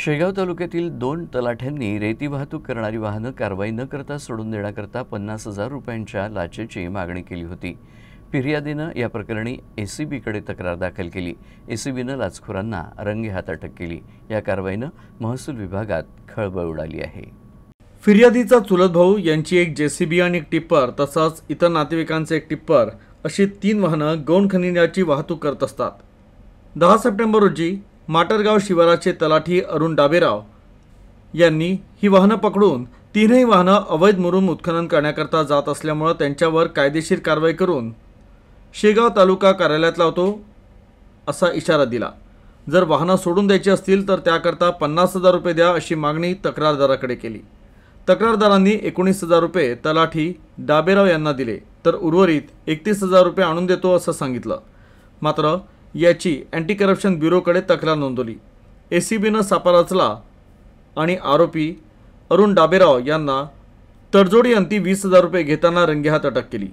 शेगाव तालुक्यातील 2 तलाठ्यांनी रेती वाहतूक करणारी वाहनं कारवाई न करता सोडून देण्याकरता 50,000 रुपयांच्या लाचेची मागणी केली होती। फिर्यादीनं या प्रकरणी एसीबीकडे तक्रार दाखल केली। एसीबीनं लाचखोरांना रंगेहात अटक केली। या कारवाईनं महसूल विभागात खळबळ उडाली आहे। फिर्यादीचा चुलत भाऊ यांची एक जेसीबी आणि एक टिप्पर तसंच इतर नातेवाईकांचे एक टिप्पर अशी 3 वाहनं गौण खनिजाची वाहतूक करत असतात। 10 सप्टेंबर रोजी माटरगाव शिवाराचे तलाठी अरुण डाबेराव यांनी ही वाहनं पकडून 3ही वाहनं अवैध मुरुम उत्खनन करण्याकरता जात असल्यामुळे त्यांच्यावर कायदेशीर कारवाई करून शेगाव तालुका कार्यालयात लावतो असा इशारा दिला। जर वाहनं सोडून द्यायची असतील तर त्याकरता 50,000 रुपये द्या अशी मागणी तक्रारदाराकडे केली। तक्रारदारांनी 19,000 रुपये तलाठी डाबेराव यांना दिले तर उर्वरित 31,000 रुपये आणून देतो असं सांगितलं। मात्र याची अँटी करप्शन ब्युरोकडे तक्रार नोंदवली। एसीबीनं सापळा रचला आणि आरोपी अरुण डाबेराव यांना तडजोडी अंती 20,000 रुपये घेताना रंगेहात अटक केली।